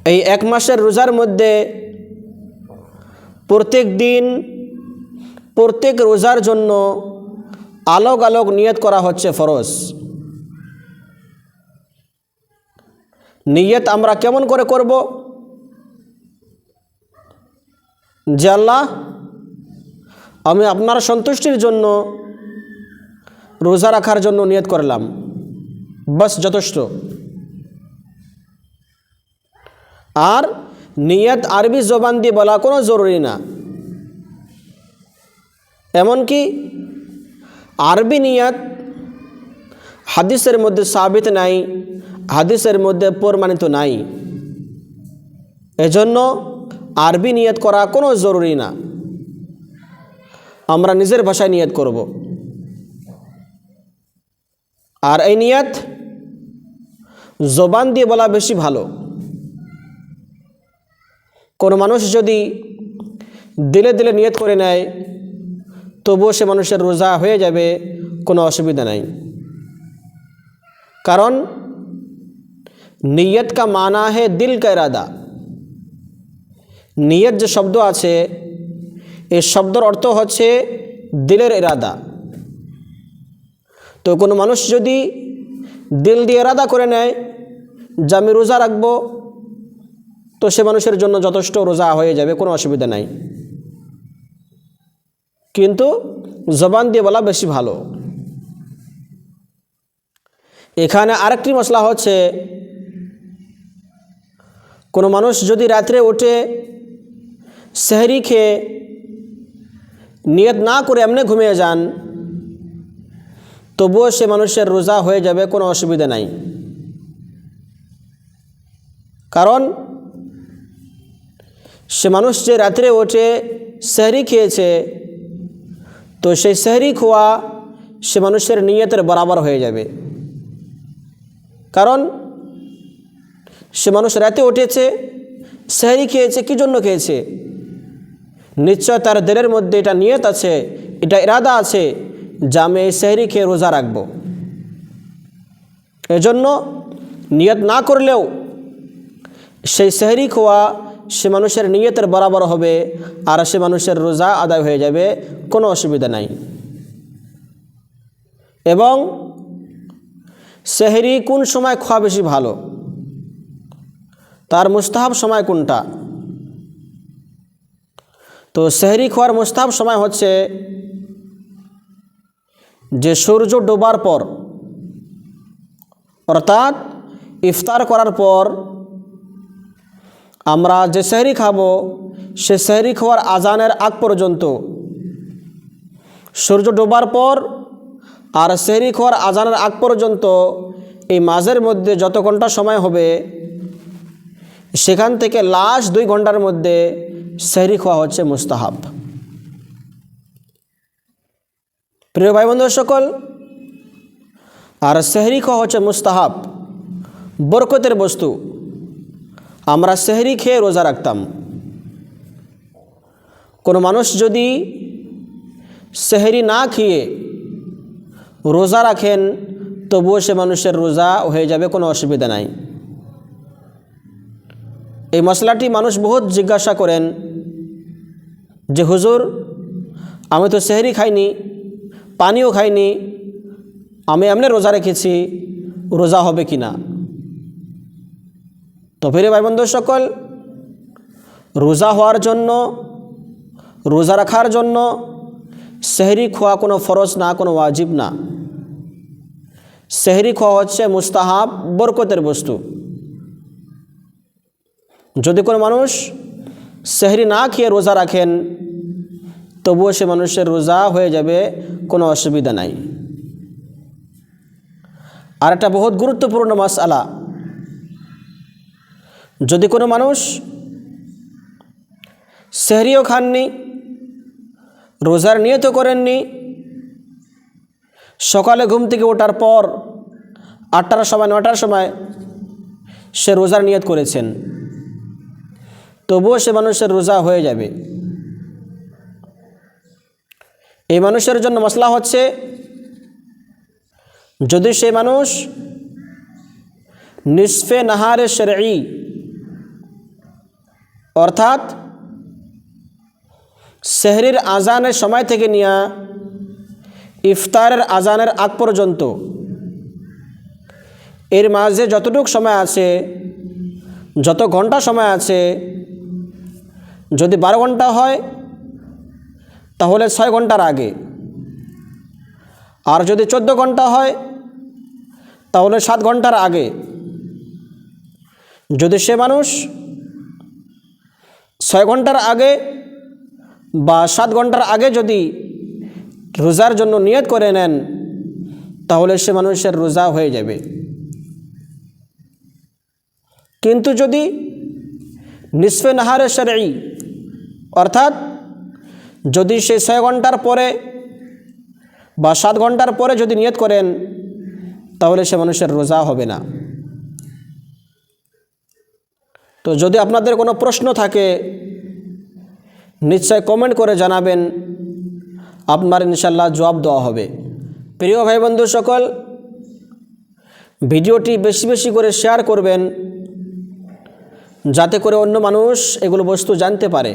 এই এক মাসের রোজার মধ্যে প্রত্যেক দিন প্রত্যেক রোজার জন্য আলোক আলোক নিয়ত করা হচ্ছে ফরজ। নিয়ত আমরা কেমন করে করব? যে আল্লাহ, আমি আপনার সন্তুষ্টির জন্য রোজা রাখার জন্য নিয়ত করলাম, বাস যথেষ্ট। আর নিয়ত আরবি জবান দিয়ে বলা কোনো জরুরি না। এমনকি আরবি নিয়ত হাদিসের মধ্যে সাবিত নাই, হাদিসের মধ্যে প্রমাণিত নাই। এজন্য আরবি নিয়ত করা কোনো জরুরি না, আমরা নিজের ভাষায় নিয়ত করব। আর এই নিয়ত জবান দিয়ে বলা বেশি ভালো। কোনো মানুষ যদি দিলে দিলে নিয়ত করে নেয় তবুও সে মানুষের রোজা হয়ে যাবে, কোনো অসুবিধা নাই। কারণ নিয়ত का माना है दिल का इरादा। নিয়ত যে শব্দ আছে এই শব্দের অর্থ হচ্ছে দিলের ইরাদা। তো কোনো মানুষ যদি দিল দিয়ে ইরাদা করে নেয় যে আমি রোজা রাখবো, তো সে মানুষের জন্য যথেষ্ট রোজা হয়ে যাবে, কোনো অসুবিধা নাই। কিন্তু জবান দিয়ে বলা বেশি ভালো। এখানে আরেকটি মশলা হচ্ছে, কোনো মানুষ যদি রাত্রে উঠে সেহরি খেয়ে নিয়ত না করে এমনি ঘুমিয়ে যান, তবুও সে মানুষের রোজা হয়ে যাবে, কোনো অসুবিধা নাই। কারণ সে মানুষ যে রাত্রে উঠে সেহরি খেয়েছে, তো সেই সেহরি খোয়া সে মানুষের নিয়তের বরাবর হয়ে যাবে। কারণ সে মানুষ রাতে উঠেছে, সেহরি খেয়েছে, কী জন্য খেয়েছে? নিশ্চয় তার দিলের মধ্যে এটা নিয়ত আছে, এটা ইরাদা আছে যে আমি এই সেহরি খেয়ে রোজা রাখব। এজন্য নিয়ত না করলেও সেই সেহরি খোয়া সে মানুষের নিয়তের বরাবর হবে, আর সে মানুষের রোজা আদায় হয়ে যাবে, কোনো অসুবিধা নাই। এবং সেহরি কোন সময় খাওয়া বেশি ভালো, তার মুস্তাহাব সময় কোনটা? তো সেহরি খাওয়ার মুস্তাহাব সময় হচ্ছে যে সূর্য ডোবার পর, অর্থাৎ ইফতার করার পর আমরা যে সেহরি খাবো, সে সেহরি খাওয়ার আজানের আগ পর্যন্ত, সূর্য ডোবার পর আর সেহরি খাওয়ার আজানের আগ পর্যন্ত এই মাঝের মধ্যে যত ঘন্টা সময় হবে, সেখান থেকে লাস্ট 2 ঘন্টার মধ্যে সেহরি খাওয়া হচ্ছে মুস্তাহাব। প্রিয় ভাই বন্ধু সকল, আর সেহরি খাওয়া হচ্ছে মুস্তাহাব, বরকতের বস্তু। আমরা সেহরি খেয়ে রোজা রাখতাম। কোনো মানুষ যদি সেহরি না খেয়ে রোজা রাখেন, তবুও সে মানুষের রোজা হয়ে যাবে, কোনো অসুবিধা নাই। এই মশলাটি মানুষ বহুত জিজ্ঞাসা করেন যে হুজুর, আমি তো সেহরি খাইনি, পানিও খাইনি, আমি এমনি রোজা রেখেছি, রোজা হবে কি না? তো প্রিয় ভাই বন্ধু সকল, রোজা হওয়ার জন্য, রোজা রাখার জন্য সেহরি খাওয়া কোনো ফরজ না, কোনো ওয়াজিব না। সেহরি খাওয়া হচ্ছে মুস্তাহাব, বরকতের বস্তু। যদি কোনো মানুষ সেহরি না খেয়ে রোজা রাখেন, তবুও সে মানুষের রোজা হয়ে যাবে, কোনো অসুবিধা নাই। আর একটা বহুত গুরুত্বপূর্ণ মাসআলা, যদি কোনো মানুষ সেহরিও খাননি, রোজার নিয়তও করেননি, সকালে ঘুম থেকে ওঠার পর 8টার সময় 9টার সময় সে রোজার নিয়ত করেছেন, তবুও সে মানুষের রোজা হয়ে যাবে। এই মানুষের জন্য মসলা হচ্ছে, যদি সে মানুষ নিসফে নাহারে শরঈ অর্থাৎ সেহরির আজানের সময় থেকে নিয়ে ইফতারের আজানের আগ পর্যন্ত এর মাঝে যতটুকু সময় আছে, যত ঘন্টা সময় আছে, যদি 12 ঘন্টা হয় তাহলে 6 ঘন্টার আগে, আর যদি 14 ঘন্টা হয় তাহলে 7 ঘন্টার আগে। যদি সে মানুষ 6 ঘন্টার আগে বা 7 ঘন্টার আগে যদি রোজার জন্য নিয়ত করে নেন তাহলে সে মানুষের রোজা হয়ে যাবে। কিন্তু যদি নিসফে নাহারে শরঈ অর্থাৎ যদি সে 6 ঘন্টার পরে বা 7 ঘন্টার পরে যদি নিয়ত করেন তাহলে সে মানুষের রোজা হবে না। তো যদি আপনাদের কোনো প্রশ্ন থাকে নিশ্চয় কমেন্ট করে জানাবেন, আপনার ইনশাআল্লাহ জবাব দেওয়া হবে। প্রিয় ভাই বন্ধু সকল, ভিডিওটি বেশি বেশি করে শেয়ার করবেন যাতে করে অন্য মানুষ এগুলো বস্তু জানতে পারে।